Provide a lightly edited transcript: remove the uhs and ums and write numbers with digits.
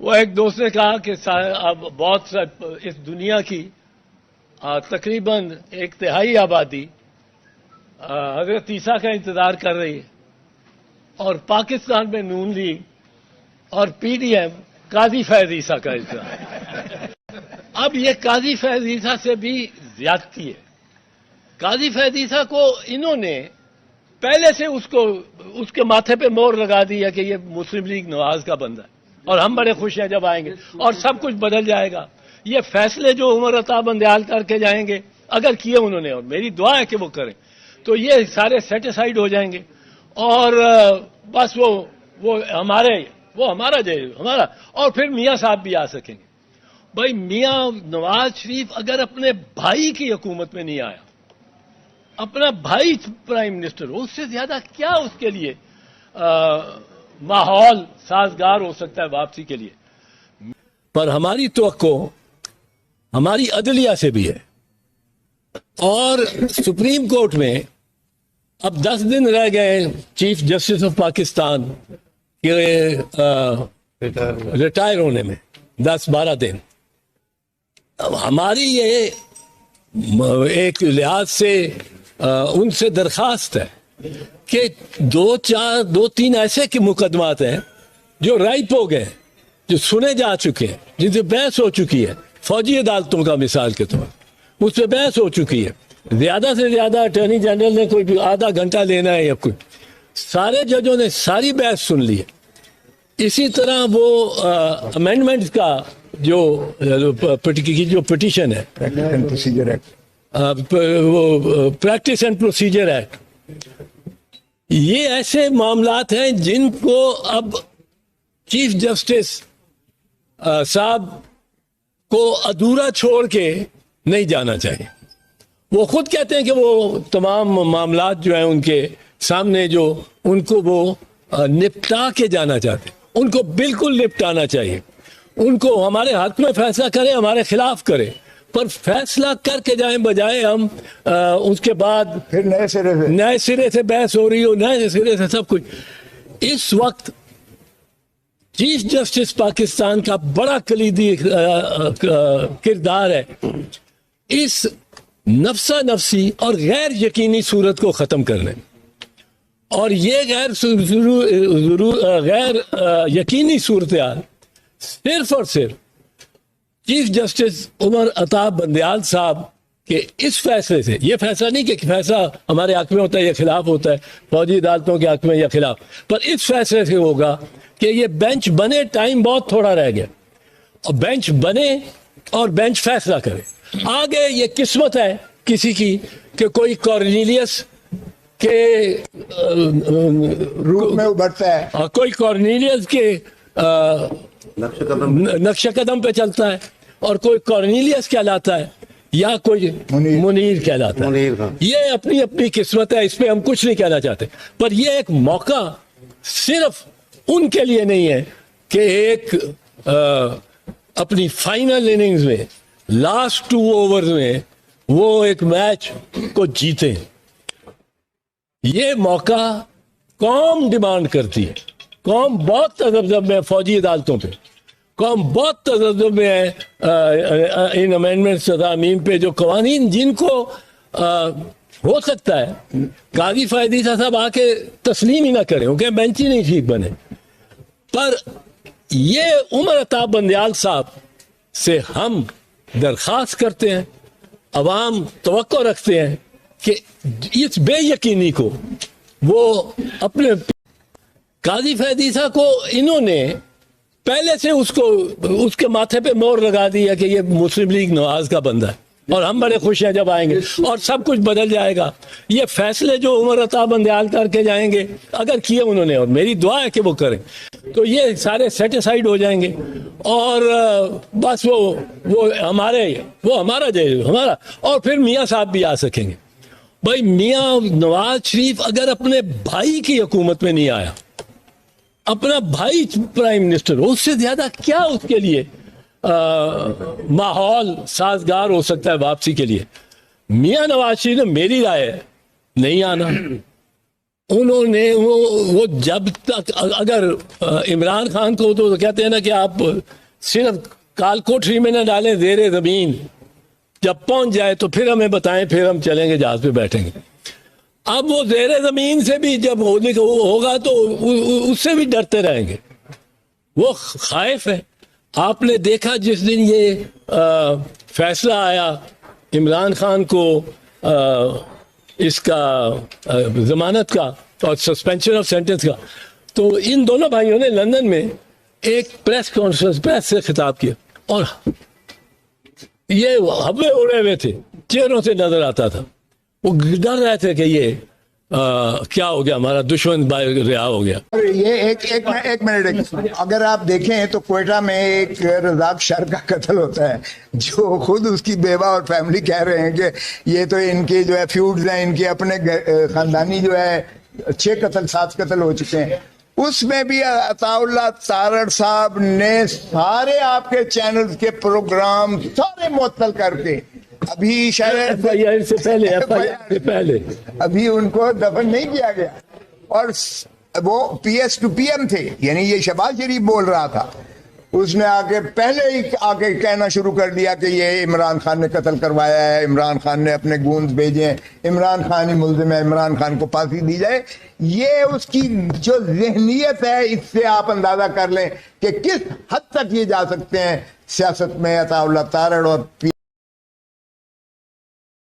وہ ایک دوست نے کہا کہ اب بہت سا اس دنیا کی تقریباً 1/3 آبادی حضرت عیسیٰ کا انتظار کر رہی ہے، اور پاکستان میں نون لیگ اور پی ڈی ایم قاضی فیض عیسیٰ کا انتظار۔ اب یہ قاضی فیض عیسیٰ سے بھی زیادتی ہے۔ قاضی فیض عیسیٰ کو انہوں نے پہلے سے اس کے ماتھے پہ مور لگا دی ہے کہ یہ مسلم لیگ نواز کا بندہ ہے، اور ہم بڑے خوش ہیں جب آئیں گے اور سب کچھ بدل جائے گا۔ یہ فیصلے جو عمر عطا بندیال کر کے جائیں گے، اگر کیے انہوں نے، اور میری دعا ہے کہ وہ کریں، تو یہ سارے سیٹیسفائیڈ ہو جائیں گے، اور بس وہ ہمارا جائے ہمارا، اور پھر میاں صاحب بھی آ سکیں گے۔ بھائی میاں نواز شریف اگر اپنے بھائی کی حکومت میں نہیں آیا، اپنا بھائی پرائم منسٹر ہو، اس سے زیادہ کیا اس کے لیے ماحول سازگار ہو سکتا ہے واپسی کے لیے؟ پر ہماری توقع ہماری عدلیہ سے بھی ہے، اور سپریم کورٹ میں اب 10 دن رہ گئے چیف جسٹس آف پاکستان کے ریٹائر ہونے میں، 10-12 دن۔ اب ہماری یہ ایک لحاظ سے ان سے درخواست ہے کہ 2-3 ایسے کے مقدمات ہیں جو رائپ ہو گئے، جو سنے جا چکے ہیں، جن سے بحث ہو چکی ہے، فوجی عدالتوں کا مثال کے طور اس پہ بحث ہو چکی ہے، زیادہ سے زیادہ اٹارنی جنرل نے کوئی آدھا گھنٹہ لینا ہے یا کوئی، سارے ججوں نے ساری بحث سن لی ہے۔ اسی طرح وہ امینڈمنٹس کا جو پٹیشن ہے، وہ پریکٹس اینڈ پروسیجر ایکٹ، یہ ایسے معاملات ہیں جن کو اب چیف جسٹس صاحب کو ادھورا چھوڑ کے نہیں جانا چاہیے۔ وہ خود کہتے ہیں کہ وہ تمام معاملات جو ہیں ان کے سامنے، جو ان کو وہ نپٹا کے جانا چاہتے ہیں، ان کو بالکل نپٹانا چاہیے۔ ان کو ہمارے حق میں فیصلہ کرے، ہمارے خلاف کرے، پر فیصلہ کر کے جائیں، بجائے ہم اس کے بعد پھر نئے سرے سے بحث ہو رہی ہو، نئے سرے سے سب کچھ۔ اس وقت چیف جسٹس پاکستان کا بڑا کلیدی کردار ہے اس نفسا نفسی اور غیر یقینی صورت کو ختم کرنے، اور یہ غیر یقینی صورتحال صرف اور صرف چیف جسٹس عمر عطا بندیال صاحب کے اس فیصلے سے، یہ فیصلہ نہیں کہ فیصلہ ہمارے حق میں ہوتا ہے یا خلاف ہوتا ہے، فوجی عدالتوں کے حق میں یا خلاف، پر اس فیصلے سے ہوگا کہ یہ بینچ بنے، ٹائم بہت تھوڑا رہ گیا، اور بینچ بنے اور بینچ فیصلہ کرے۔ آگے یہ قسمت ہے کسی کی کہ کوئی کارنیلیس کے روپ میں ابھرتا ہے، کوئی کارنیلیس کے نقش قدم پہ چلتا ہے، اور کوئی کارنیلیس کہلاتا ہے، یا کوئی منیر کہلاتا ہے۔ یہ اپنی اپنی قسمت ہے، اس پہ ہم کچھ نہیں کہنا چاہتے، پر یہ ایک موقع صرف ان کے لیے نہیں ہے کہ ایک اپنی فائنل اننگز میں، لاسٹ 2 اوورز میں وہ ایک میچ کو جیتے۔ یہ موقع قوم ڈیمانڈ کرتی ہے، قوم بہت تذبذب میں فوجی عدالتوں پہ، قوم بہت تذبذب میں ہے ان امینڈمنٹس ترامیم پہ، جو قوانین جن کو ہو سکتا ہے قاضی فیض عیسیٰ صاحب آ کے تسلیم ہی نہ کریں، کیونکہ بینچ ہی نہیں ٹھیک بنے، پر یہ عمر عطا بندیال صاحب سے ہم درخواست کرتے ہیں، عوام توقع رکھتے ہیں کہ اس بے یقینی کو وہ اپنے قاضی فیض عیسیٰ کو انہوں نے پہلے سے اس کے ماتھے پہ مور لگا دی ہے کہ یہ مسلم لیگ نواز کا بندہ ہے، اور ہم بڑے خوش ہیں جب آئیں گے اور سب کچھ بدل جائے گا۔ یہ فیصلے جو عمر عطا بندیال کر کے جائیں گے، اگر کیے انہوں نے، اور میری دعا ہے کہ وہ کریں، تو یہ سارے سیٹیسفائیڈ ہو جائیں گے، اور بس وہ ہمارا جائے ہمارا، اور پھر میاں صاحب بھی آ سکیں گے۔ بھائی میاں نواز شریف اگر اپنے بھائی کی حکومت میں نہیں آیا، اپنا بھائی پرائم منسٹر ہو، اس سے زیادہ کیا اس کے لیے ماحول سازگار ہو سکتا ہے واپسی کے لیے؟ میاں نواز شریف نے، میری رائے ہے، نہیں آنا، انہوں نے وہ جب تک اگر عمران خان کو تو کہتے ہیں نا کہ آپ صرف کال کوٹری میں نہ ڈالیں زیر زمین، جب پہنچ جائے تو پھر ہمیں بتائیں، پھر ہم چلیں گے جہاز پہ بیٹھیں گے. اب وہ زیر زمین سے بھی جب ہوگا تو اس سے بھی ڈرتے رہیں گے، وہ خائف ہے. آپ نے دیکھا جس دن یہ فیصلہ آیا عمران خان کو اس کا ضمانت کا اور سسپینشن آف سینٹنس کا، تو ان دونوں بھائیوں نے لندن میں ایک پریس کانفرنس پریس سے خطاب کیا اور یہ ہبے اڑے ہوئے تھے، چہروں سے نظر آتا تھا، وہ ڈر رہے تھے کہ یہ کیا ہو گیا، ہمارا دشمن رہا ہو گیا. یہ ایک منٹ، اگر آپ دیکھیں تو کوئٹہ میں ایک رزاق شر کا قتل ہوتا ہے، جو خود اس کی بیوہ اور فیملی کہہ رہے ہیں کہ یہ تو ان کے جو ہے فیوڈز ہیں، ان کے اپنے خاندانی جو ہے 6 قتل 7 قتل ہو چکے ہیں. اس میں بھی عطا اللہ تارڑ صاحب نے سارے آپ کے چینلز کے پروگرام سارے معطل کر کے ابھی شاید سے پہلے ابھی ان کو دفن نہیں کیا گیا، اور وہ P S to P M تھے، یعنی یہ شہباز شریف بول رہا تھا، اس نے پہلے ہی آ کے کہنا شروع کر دیا کہ یہ عمران خان نے قتل کروایا ہے، عمران خان نے اپنے گونز بھیجے ہیں، عمران خان ہی ملزم ہے، عمران خان کو پھانسی دی جائے. یہ اس کی جو ذہنیت ہے، اس سے آپ اندازہ کر لیں کہ کس حد تک یہ جا سکتے ہیں سیاست میں عطا اللہ تارڑ اور